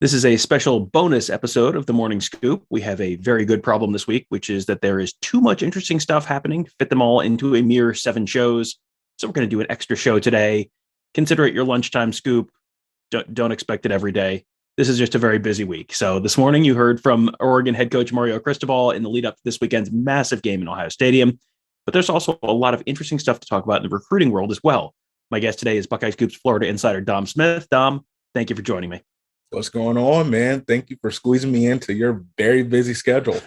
This is a special bonus episode of the Morning Scoop. We have a very good problem this week, which is that there is too much interesting stuff happening to fit them all into a mere 7 shows. So we're going to do an extra show today. Consider it your lunchtime scoop. Don't expect it every day. This is just a very busy week. So this morning you heard from Oregon head coach Mario Cristobal in the lead up to this weekend's massive game in Ohio Stadium. But there's also a lot of interesting stuff to talk about in the recruiting world as well. My guest today is Buckeye Scoop's Florida insider Dom Smith. Dom, thank you for joining me. What's going on, man? Thank you for squeezing me into your very busy schedule.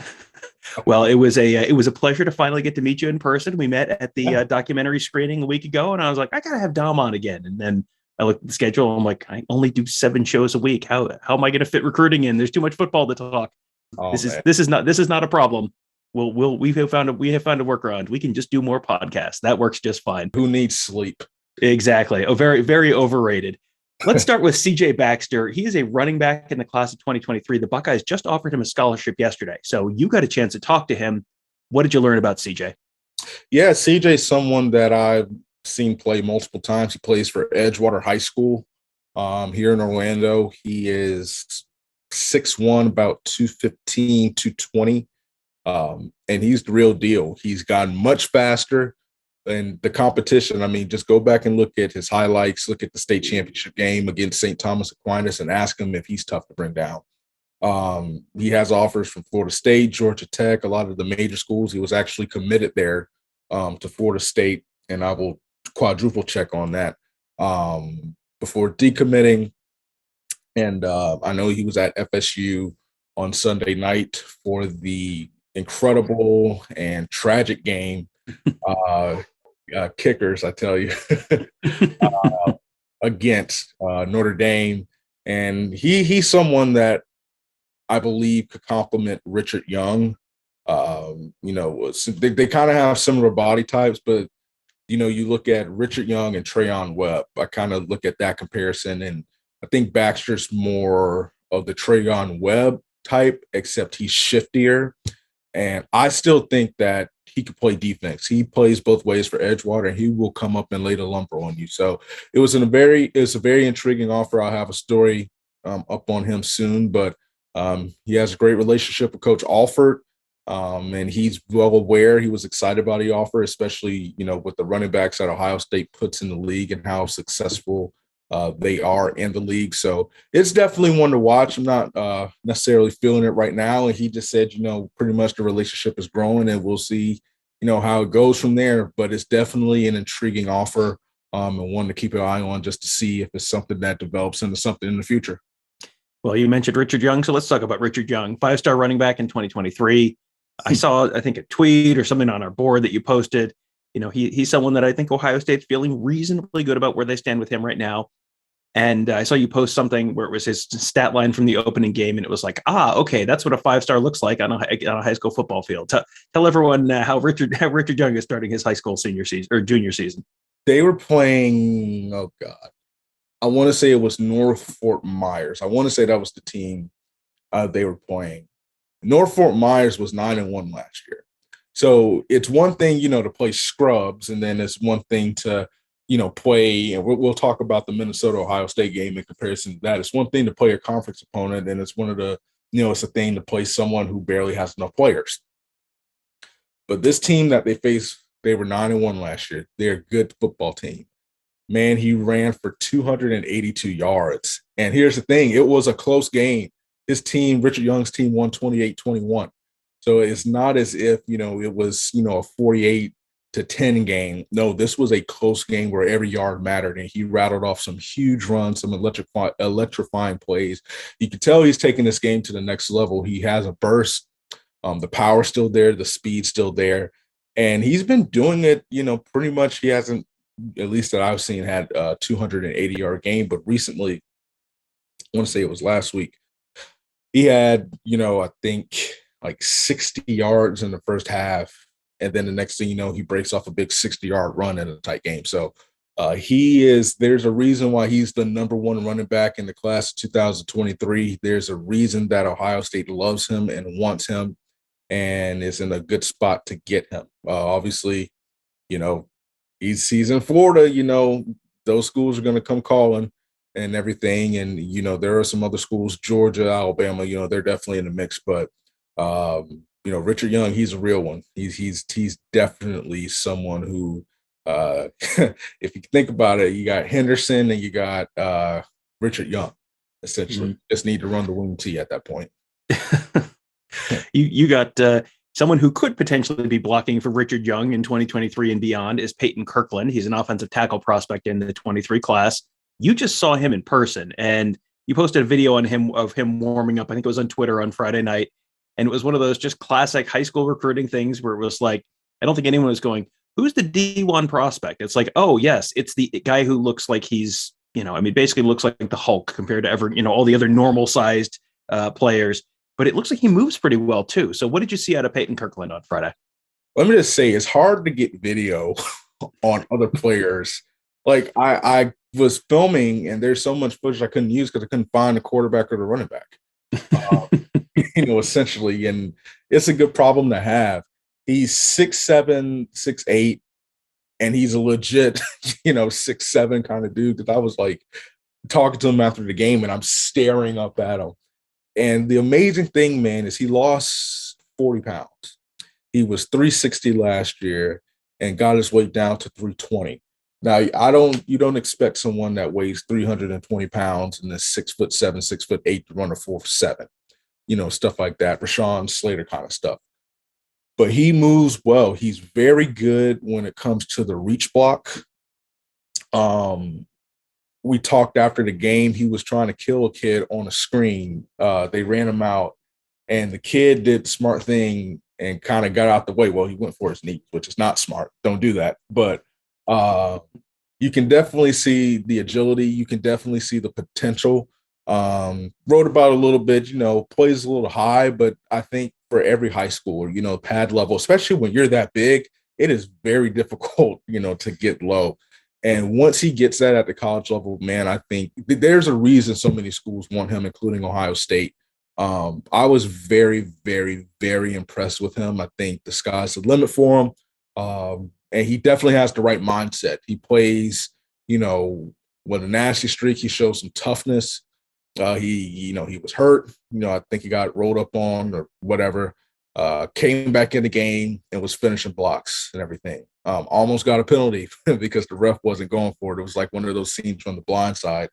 Well, it was a pleasure to finally get to meet you in person. We met at the documentary screening a week ago, and I was like, I gotta have Dom on again. And then I looked at the schedule, and I'm like, I only do 7 shows a week. How am I going to fit recruiting in? There's too much football to talk. This is not a problem. We have found a workaround. We can just do more podcasts. That works just fine. Who needs sleep? Exactly. Oh, very, very overrated. Let's start with CJ Baxter. He is a running back in the class of 2023. The Buckeyes just offered him a scholarship yesterday. So you got a chance to talk to him. What did you learn about CJ? Yeah, CJ is someone that I've seen play multiple times. He plays for Edgewater High School here in Orlando. He is 6'1", about 215, 220. And he's the real deal. He's gotten much faster. And the competition, I mean, just go back and look at his highlights, look at the state championship game against St. Thomas Aquinas and ask him if he's tough to bring down. He has offers from Florida State, Georgia Tech, a lot of the major schools. He was actually committed there to Florida State, and I will quadruple check on that before decommitting. And I know he was at FSU on Sunday night for the incredible and tragic game. Kickers, I tell you, against Notre Dame. And he's someone that I believe could complement Richard Young. They kind of have similar body types, but, you look at Richard Young and Trayon Webb, I kind of look at that comparison. And I think Baxter's more of the Trayon Webb type, except he's shiftier. And I still think that he could play defense. He plays both ways for Edgewater, and he will come up and lay the lumber on you. So it's a very intriguing offer. I'll have a story up on him soon, but he has a great relationship with Coach Alford, and he's well aware. He was excited about the offer, especially, with the running backs that Ohio State puts in the league and how successful they are in the league. So it's definitely one to watch. I'm not necessarily feeling it right now. And he just said, pretty much the relationship is growing, and we'll see, how it goes from there. But it's definitely an intriguing offer and one to keep an eye on just to see if it's something that develops into something in the future. Well, you mentioned Richard Young. So let's talk about Richard Young, 5-star running back in 2023. I saw, I think, a tweet or something on our board that you posted. He's someone that I think Ohio State's feeling reasonably good about where they stand with him right now. And I saw you post something where it was his stat line from the opening game, and it was like, okay, that's what a 5-star looks like on a high school football field. Tell everyone how Richard Young is starting his high school senior season or junior season. They were playing, oh God, I want to say it was North Fort Myers. I want to say that was the team they were playing. North Fort Myers was 9-1 last year. So it's one thing, to play scrubs, and then it's one thing to play, and we'll talk about the Minnesota-Ohio State game in comparison to that. It's one thing to play a conference opponent, and it's it's a thing to play someone who barely has enough players. But this team that they faced, they were 9-1 last year. They're a good football team. Man, he ran for 282 yards. And here's the thing, it was a close game. His team, Richard Young's team, won 28-21. So it's not as if, it was, a 48-10 game. No, this was a close game where every yard mattered, and he rattled off some huge runs, some electrifying plays. You can tell he's taking this game to the next level. He has a burst. The power's still there. The speed's still there. And he's been doing it, pretty much. He hasn't, at least that I've seen, had a 280-yard game. But recently, I want to say it was last week, he had, I think like 60 yards in the first half. And then the next thing you know, he breaks off a big 60-yard run in a tight game. So there's a reason why he's the number 1 running back in the class of 2023. There's a reason that Ohio State loves him and wants him and is in a good spot to get him. Obviously, he's in Florida, those schools are going to come calling. and everything. And, there are some other schools, Georgia, Alabama, they're definitely in the mix. But, Richard Young, he's a real one. He's definitely someone who, if you think about it, you got Henderson and you got Richard Young, essentially. Just need to run the wing T at that point. You got someone who could potentially be blocking for Richard Young in 2023 and beyond is Peyton Kirkland. He's an offensive tackle prospect in the 23 class. You just saw him in person, and you posted a video on him of him warming up. I think it was on Twitter on Friday night. And it was one of those just classic high school recruiting things where it was like, I don't think anyone was going, who's the D1 prospect? It's like, oh, yes, it's the guy who looks like he's, basically looks like the Hulk compared to all the other normal sized players. But it looks like he moves pretty well, too. So what did you see out of Peyton Kirkland on Friday? Let me just say, it's hard to get video on other players. Like, I was filming, and there's so much footage I couldn't use because I couldn't find the quarterback or the running back, essentially. And it's a good problem to have. He's 6'7", 6'8", and he's a legit, 6'7" kind of dude that I was like talking to him after the game, and I'm staring up at him. And the amazing thing, man, is he lost 40 pounds. He was 360 last year and got his weight down to 320. Now, you don't expect someone that weighs 320 pounds and is 6'7", 6'8" to run a 4.7, stuff like that. Rashawn Slater kind of stuff. But he moves well. He's very good when it comes to the reach block. We talked after the game. He was trying to kill a kid on a screen. They ran him out, and the kid did the smart thing and kind of got out the way. Well, he went for his knee, which is not smart. Don't do that. But you can definitely see the agility. You can definitely see the potential. Wrote about a little bit, plays a little high, but I think for every high schooler, pad level, especially when you're that big, it is very difficult, to get low. And once he gets that at the college level, man, I think there's a reason so many schools want him, including Ohio State. I was very, very, very impressed with him. I think the sky's the limit for him. And he definitely has the right mindset. He plays, with a nasty streak. He shows some toughness. He was hurt. I think he got rolled up on or whatever. Came back in the game and was finishing blocks and everything. Almost got a penalty because the ref wasn't going for it. It was like one of those scenes from The Blind Side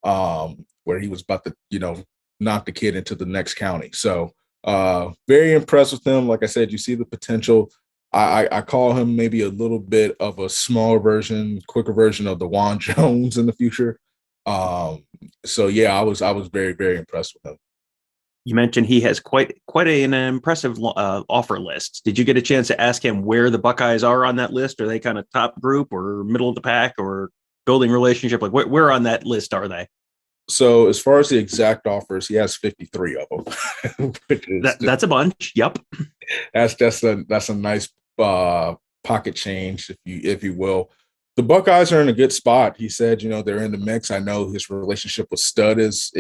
where he was about to, knock the kid into the next county. So very impressed with him. Like I said, you see the potential. I call him maybe a little bit of a smaller version, quicker version of the Juan Jones in the future. So yeah, I was very, very impressed with him. You mentioned he has quite an impressive offer list. Did you get a chance to ask him where the Buckeyes are on that list? Are they kind of top group or middle of the pack or building relationship? Like where on that list are they? So as far as the exact offers, he has 53 of them. That's a bunch. Yep. That's a nice pocket change, if you will. The Buckeyes are in a good spot. He said, they're in the mix. I know his relationship with Stud is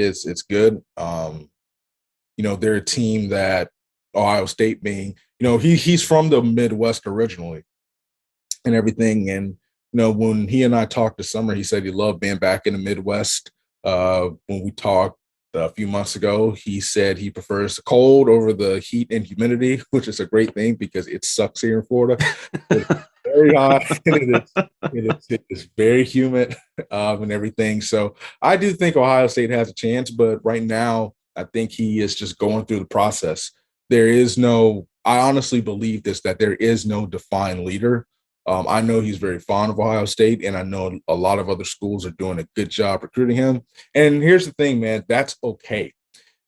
good. They're a team that Ohio State being, he's from the Midwest originally and everything. And, when he and I talked this summer, he said he loved being back in the Midwest. When we talked a few months ago, he said he prefers the cold over the heat and humidity, which is a great thing because it sucks here in Florida. It's very hot. It is very humid and everything. So I do think Ohio State has a chance, but right now, I think he is just going through the process. I honestly believe this, that there is no defined leader. I know he's very fond of Ohio State, and I know a lot of other schools are doing a good job recruiting him. And here's the thing, man, that's okay.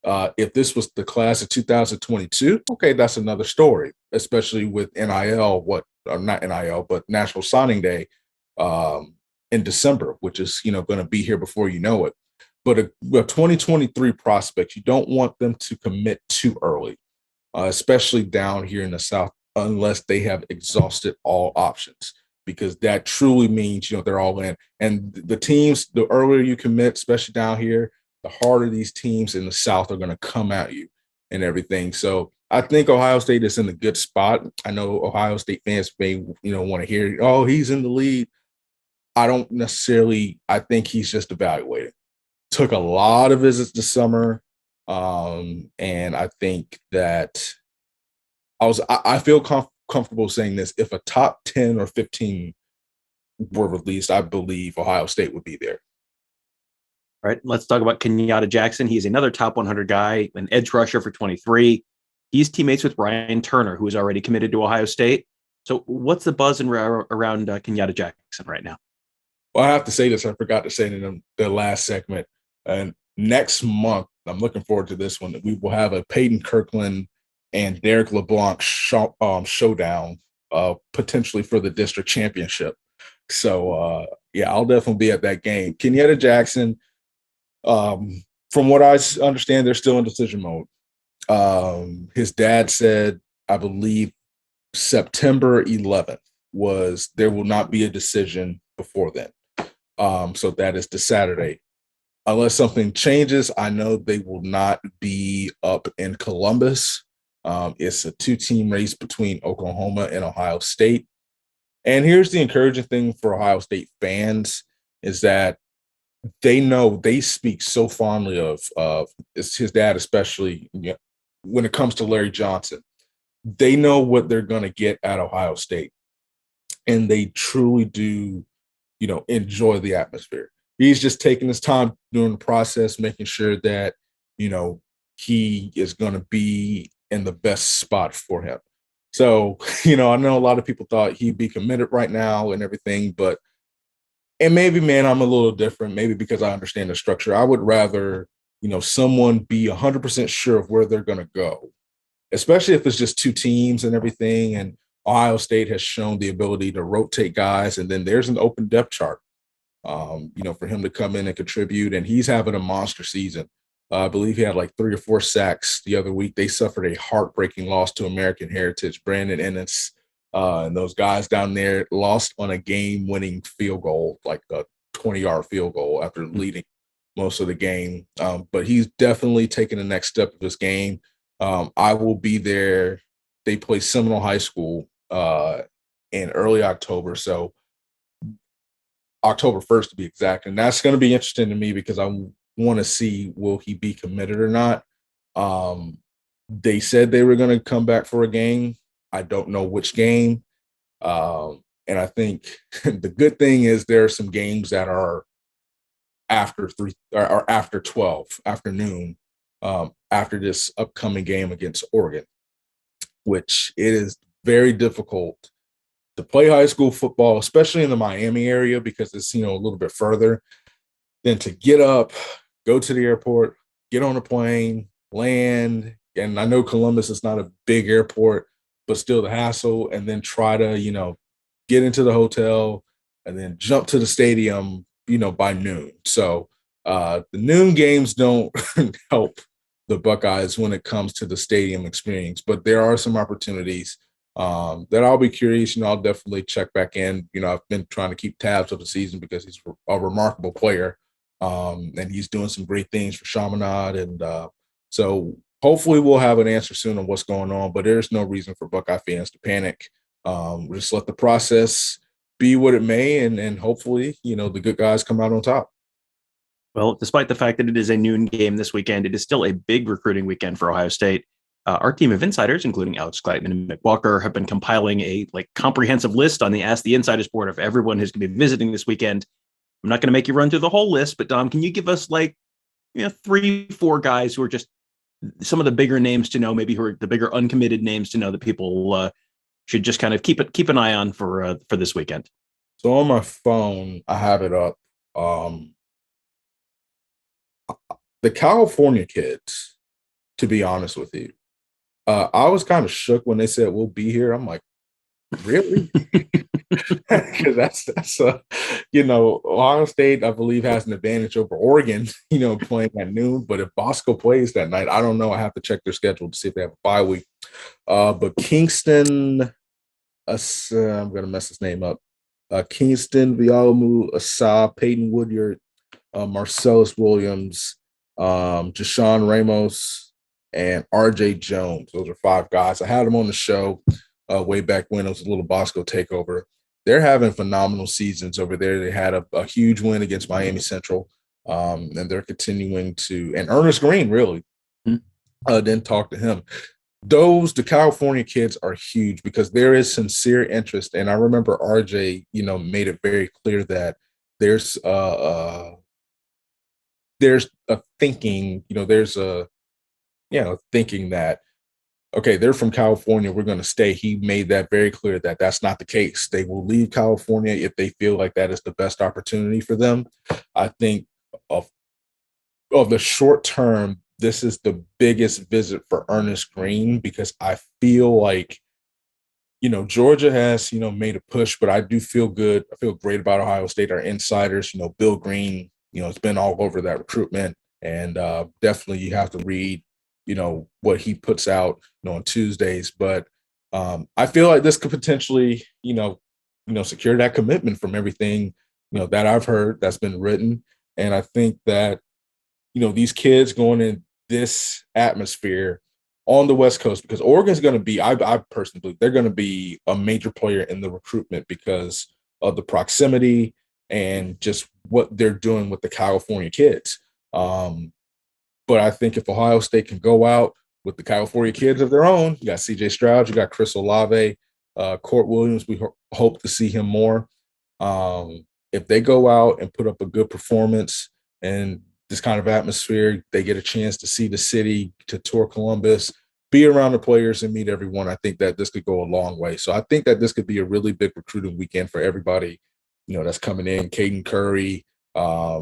If this was the class of 2022, okay, that's another story, especially with NIL, not NIL, but National Signing Day in December, which is, going to be here before you know it. But a 2023 prospect, you don't want them to commit too early, especially down here in the South, unless they have exhausted all options, because that truly means, they're all in. And the teams, the earlier you commit, especially down here, the harder these teams in the South are going to come at you and everything. So I think Ohio State is in a good spot. I know Ohio State fans may, want to hear, oh, he's in the lead. I don't necessarily, I think he's just evaluating. took a lot of visits this summer. And I think that I feel comfortable saying this. If a top 10 or 15 were released, I believe Ohio State would be there. All right, let's talk about Kenyatta Jackson. He's another top 100 guy, an edge rusher for 23. He's teammates with Ryan Turner, who is already committed to Ohio State. So what's the buzz around Kenyatta Jackson right now? Well, I have to say this. I forgot to say it in the last segment. And next month, I'm looking forward to this one. We will have a Peyton Kirkland and Derek LeBlanc showdown, potentially for the district championship. So, yeah, I'll definitely be at that game. Kenyatta Jackson, from what I understand, they're still in decision mode. His dad said, I believe, September 11th was there will not be a decision before then. So that is the Saturday. Unless something changes, I know they will not be up in Columbus. It's a 2-team race between Oklahoma and Ohio State. And here's the encouraging thing for Ohio State fans is that they know they speak so fondly of his dad, especially when it comes to Larry Johnson. They know what they're going to get at Ohio State. And they truly do, enjoy the atmosphere. He's just taking his time during the process, making sure that, he is going to be in the best spot for him. So, I know a lot of people thought he'd be committed right now and everything, and maybe, man, I'm a little different, maybe because I understand the structure. I would rather, someone be 100% sure of where they're going to go, especially if it's just 2 teams and everything. And Ohio State has shown the ability to rotate guys. And then there's an open depth chart, for him to come in and contribute. And he's having a monster season. I believe he had like 3 or 4 sacks the other week. They suffered a heartbreaking loss to American Heritage. Brandon Ennis and those guys down there lost on a game-winning field goal, like a 20-yard field goal after leading most of the game. But he's definitely taken the next step of his game. I will be there. They play Seminole High School in early October. So October 1st to be exact. And that's going to be interesting to me because I want to see, will he be committed or not? They said they were going to come back for a game. I don't know which game. And I think the good thing is there are some games that are after 3 or after 12 afternoon, after this upcoming game against Oregon, which it is very difficult to play high school football, especially in the Miami area, because it's, a little bit further, than to get up, go to the airport, get on a plane, land. And I know Columbus is not a big airport, but still the hassle, and then try to, get into the hotel and then jump to the stadium, by noon. So the noon games don't help the Buckeyes when it comes to the stadium experience, but there are some opportunities that I'll be curious. I'll definitely check back in. I've been trying to keep tabs of the season because he's a remarkable player, and he's doing some great things for Chaminade. And so hopefully we'll have an answer soon on what's going on, but there's no reason for Buckeye fans to panic. Just let the process be what it may, and hopefully, the good guys come out on top. Well, despite the fact that it is a noon game this weekend, it is still a big recruiting weekend for Ohio State. Our team of insiders, including Alex Kleitman and Mick Walker, have been compiling a comprehensive list on the Ask the Insiders board of everyone who's going to be visiting this weekend. I'm not going to make you run through the whole list, but Dom, can you give us 3-4 guys who are just some of the bigger names to know, maybe who are the bigger uncommitted names to know that people should just kind of keep an eye on for this weekend? So on my phone, I have it up. The California kids, to be honest with you, I was kind of shook when they said we'll be here. I'm like, really? Because that's Ohio State, I believe, has an advantage over Oregon, playing at noon. But if Bosco plays that night, I don't know. I have to check their schedule to see if they have a bye week. But Kingston, I'm going to mess his name up. Kingston, Vialamu, Asa, Peyton Woodyard, Marcellus Williams, Jashawn Ramos, and RJ Jones. Those are 5 guys. I had them on the show way back when it was a little Bosco takeover. They're having phenomenal seasons over there. They had a huge win against Miami Central. And they're continuing to, and Ernest Green really didn't talk to him. The California kids are huge because there is sincere interest. And I remember RJ, made it very clear that there's a thinking, thinking that, okay, they're from California, we're going to stay. He made that very clear that that's not the case. They will leave California if they feel like that is the best opportunity for them. I think of the short term, this is the biggest visit for Ernest Green because I feel like, Georgia has, made a push, but I do feel good. I feel great about Ohio State, our insiders. Bill Green, it's been all over that recruitment. And definitely you have to read, what he puts out, on Tuesdays. But I feel like this could potentially, secure that commitment from everything, that I've heard that's been written. And I think that, these kids going in this atmosphere on the West Coast, because Oregon's going to be, I personally believe they're going to be a major player in the recruitment because of the proximity and just what they're doing with the California kids. But I think if Ohio State can go out with the California kids of their own, you got CJ Stroud, you got Chris Olave, Court Williams, we hope to see him more. If they go out and put up a good performance and this kind of atmosphere, they get a chance to see the city, to tour Columbus, be around the players and meet everyone. I think that this could go a long way. So I think that this could be a really big recruiting weekend for everybody, that's coming in. Caden Curry, a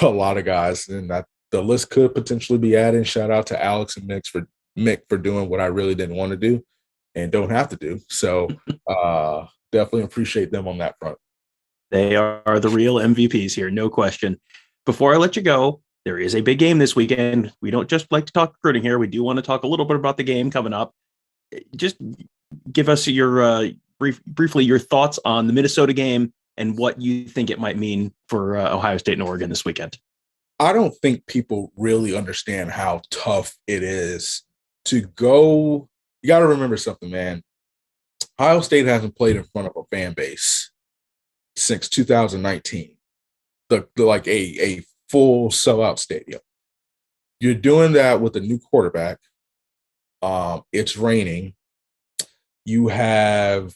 lot of guys, and the list could potentially be added. Shout out to Alex and Mick for doing what I really didn't want to do and don't have to do. So definitely appreciate them on that front. They are the real MVPs here, no question. Before I let you go, there is a big game this weekend. We don't just like to talk recruiting here. We do want to talk a little bit about the game coming up. Just give us your briefly your thoughts on the Minnesota game and what you think it might mean for Ohio State and Oregon this weekend. I don't think people really understand how tough it is to go. You got to remember something, man. Ohio State hasn't played in front of a fan base since 2019. Like a full sellout stadium. You're doing that with a new quarterback. It's raining. You have,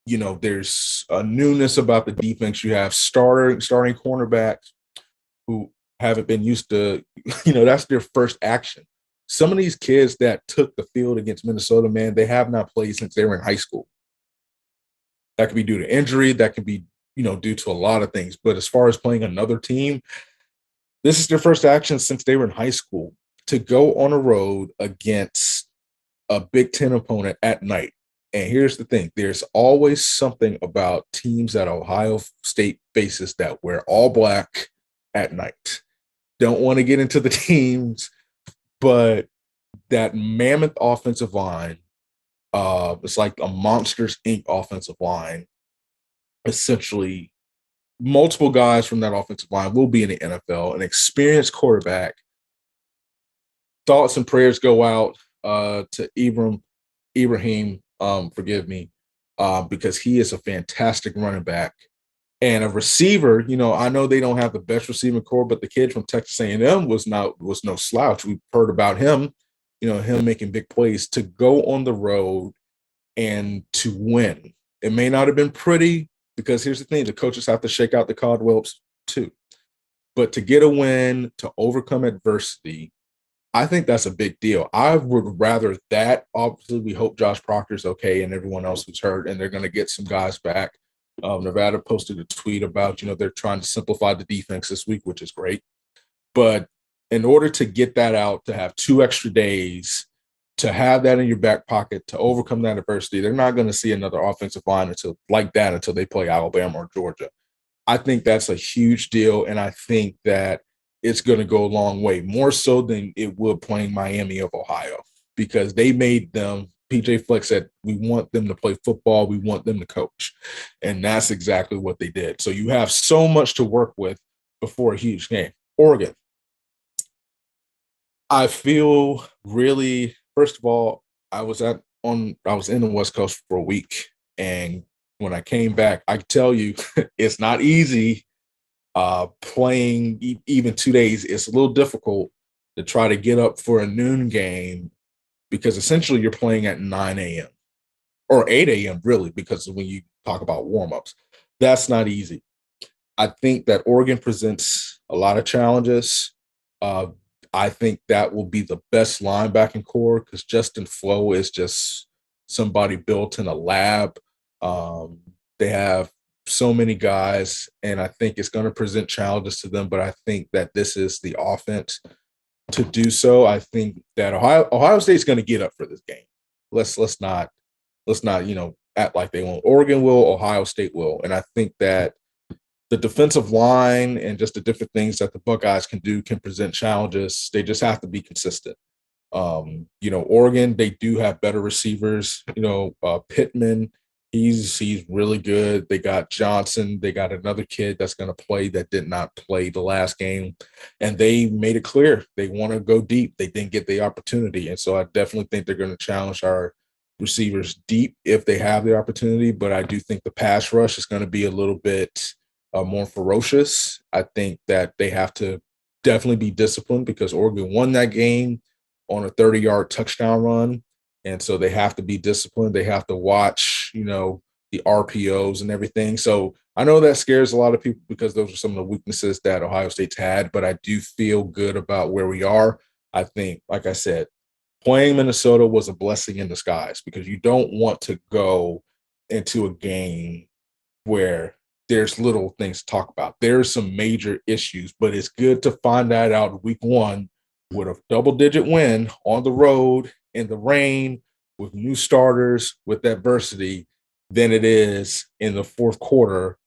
there's a newness about the defense. You have starting cornerbacks who haven't been used to, that's their first action. Some of these kids that took the field against Minnesota, man, they have not played since they were in high school. That could be due to injury. That could be, due to a lot of things. But as far as playing another team, this is their first action since they were in high school. To go on a road against a Big Ten opponent at night. And here's the thing. There's always something about teams that Ohio State faces that wear all black at night. Don't want to get into the teams, but that mammoth offensive line, it's like a Monsters, Inc. offensive line. Essentially, multiple guys from that offensive line will be in the NFL, an experienced quarterback. Thoughts and prayers go out to Ibrahim, because he is a fantastic running back. And a receiver, I know they don't have the best receiving core, but the kid from Texas A&M was no slouch. We've heard about him, him making big plays. To go on the road and to win. It may not have been pretty, because here's the thing, the coaches have to shake out the cobwebs too. But to get a win, to overcome adversity, I think that's a big deal. I would rather that. Obviously, we hope Josh Proctor's okay and everyone else who's hurt, and they're going to get some guys back. Nevada posted a tweet about, they're trying to simplify the defense this week, which is great. But in order to get that out, to have 2 extra days, to have that in your back pocket, to overcome that adversity, they're not going to see another offensive line until they play Alabama or Georgia. I think that's a huge deal, and I think that it's going to go a long way, more so than it would playing Miami of Ohio, because they made them. PJ Fleck said, we want them to play football. We want them to coach. And that's exactly what they did. So you have so much to work with before a huge game. Oregon. I feel really, first of all, I was in the West Coast for a week. And when I came back, I tell you, it's not easy playing even 2 days, it's a little difficult to try to get up for a noon game because essentially you're playing at 9 a.m. or 8 a.m. really, because when you talk about warmups, that's not easy. I think that Oregon presents a lot of challenges. Uh, I think that will be the best linebacking core because Justin Flo is just somebody built in a lab. They have so many guys, and I think it's going to present challenges to them. But I think that this is the offense to do so. I think that Ohio State's going to get up for this game. Let's not act like they won't. Oregon will, Ohio State will, and I think that the defensive line and just the different things that the Buckeyes can do can present challenges. They just have to be consistent. Oregon, they do have better receivers. Pittman, he's really good. They got Johnson. They got another kid that's going to play that did not play the last game. And they made it clear they want to go deep. They didn't get the opportunity. And so I definitely think they're going to challenge our receivers deep if they have the opportunity. But I do think the pass rush is going to be a little bit more ferocious. I think that they have to definitely be disciplined because Oregon won that game on a 30-yard touchdown run. And so they have to be disciplined. They have to watch, the RPOs and everything. So I know that scares a lot of people because those are some of the weaknesses that Ohio State's had, but I do feel good about where we are. I think, like I said, playing Minnesota was a blessing in disguise because you don't want to go into a game where there's little things to talk about. There's some major issues, but it's good to find that out week one with a double-digit win on the road in the rain with new starters with adversity than it is in the fourth quarter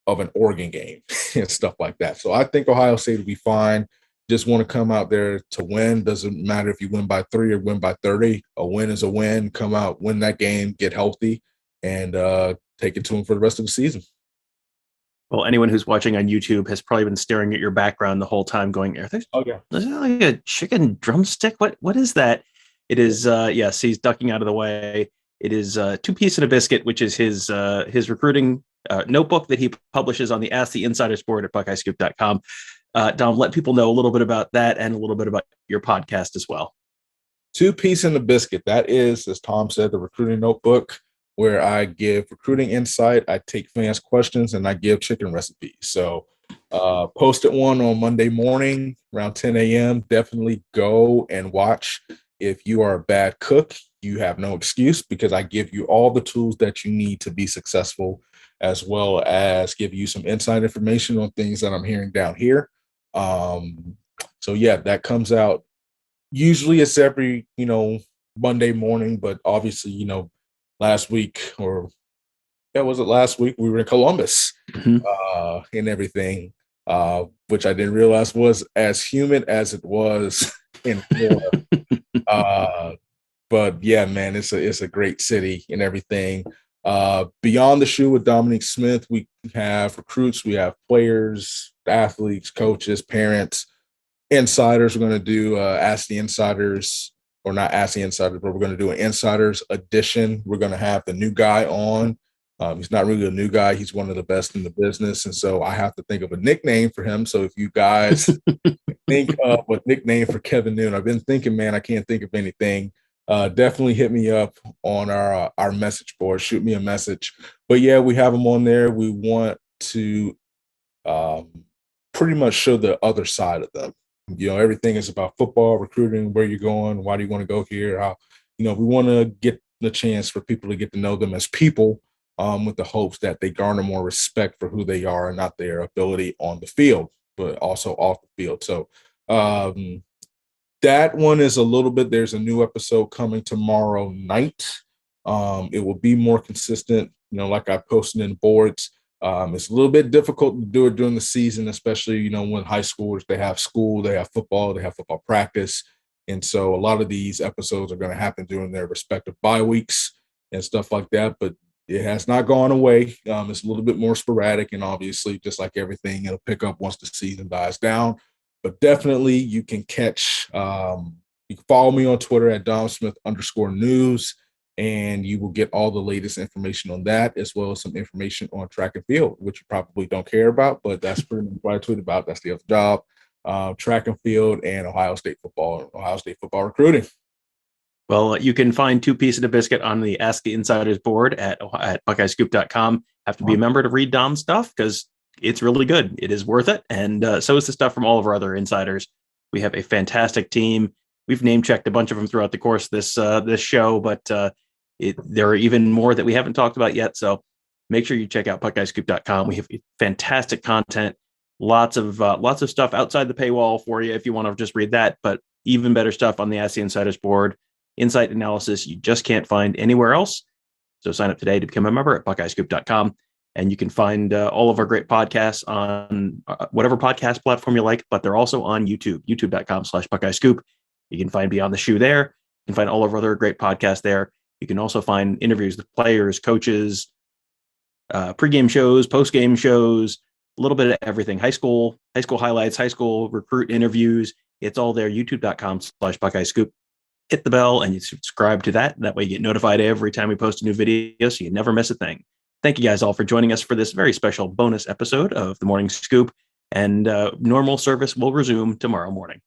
of an Oregon game and stuff like that. So I think Ohio State will be fine. Just want to come out there to win. Doesn't matter if you win by 3 or win by 30. A win is a win. Come out, win that game, get healthy, and take it to them for the rest of the season. Well, anyone who's watching on YouTube has probably been staring at your background the whole time going, is that like a chicken drumstick? What is that? It is, yes, he's ducking out of the way. It is Two Piece and a Biscuit, which is his recruiting notebook that he publishes on the Ask the Insiders board at BuckeyeScoop.com. Dom, let people know a little bit about that and a little bit about your podcast as well. Two Piece and a Biscuit. That is, as Tom said, the recruiting notebook where I give recruiting insight, I take fans' questions, and I give chicken recipes. So posted one on Monday morning around 10 a.m. Definitely go and watch. If you are a bad cook, you have no excuse because I give you all the tools that you need to be successful, as well as give you some inside information on things that I'm hearing down here. So, yeah, that comes out. Usually it's every, Monday morning, but obviously, last week last week we were in Columbus and everything, which I didn't realize was as humid as it was in Florida. But yeah, man, it's a great city and everything. Beyond the Shoe with Dominique Smith, we have recruits, we have players, athletes, coaches, parents, insiders. We're going to do Ask the Insiders. Or not Ask the Insiders, but we're going to do an Insiders edition. We're going to have the new guy on. He's not really a new guy. He's one of the best in the business. And so I have to think of a nickname for him. So if you guys think of a nickname for Kevin Noon, I've been thinking, man, I can't think of anything. Definitely hit me up on our message board. Shoot me a message. But, yeah, we have him on there. We want to pretty much show the other side of them. Everything is about football, recruiting, where you're going, why do you want to go here, how, we want to get the chance for people to get to know them as people with the hopes that they garner more respect for who they are and not their ability on the field, but also off the field. So that one is a little bit, there's a new episode coming tomorrow night. It will be more consistent, like I posted in the boards. It's a little bit difficult to do it during the season, especially, when high schoolers, they have school, they have football practice. And so a lot of these episodes are going to happen during their respective bye weeks and stuff like that. But it has not gone away. It's a little bit more sporadic. And obviously, just like everything, it'll pick up once the season dies down. But definitely you can catch, you can follow me on Twitter at DomSmith_news. and you will get all the latest information on that, as well as some information on track and field, which you probably don't care about, but that's pretty much what I tweet about. That's the other job, track and field, and Ohio State football recruiting. Well, you can find two Piece of the Biscuit on the Ask the Insiders board at BuckeyeScoop.com. Have to be a member to read Dom's stuff because it's really good. It is worth it. And so is the stuff from all of our other insiders. We have a fantastic team. We've name-checked a bunch of them throughout the course of this show, but there are even more that we haven't talked about yet. So make sure you check out BuckeyeScoop.com. We have fantastic content, lots of stuff outside the paywall for you if you want to just read that, but even better stuff on the Ask the Insiders board. Insight analysis you just can't find anywhere else. So sign up today to become a member at BuckeyeScoop.com. And you can find all of our great podcasts on whatever podcast platform you like, but they're also on YouTube, youtube.com/BuckeyeScoop. You can find Beyond the Shoe there. You can find all of our other great podcasts there. You can also find interviews with players, coaches, pregame shows, postgame shows, a little bit of everything. High school highlights, high school recruit interviews. It's all there, youtube.com/BuckeyeScoop. Hit the bell and you subscribe to that. That way you get notified every time we post a new video so you never miss a thing. Thank you guys all for joining us for this very special bonus episode of The Morning Scoop. And normal service will resume tomorrow morning.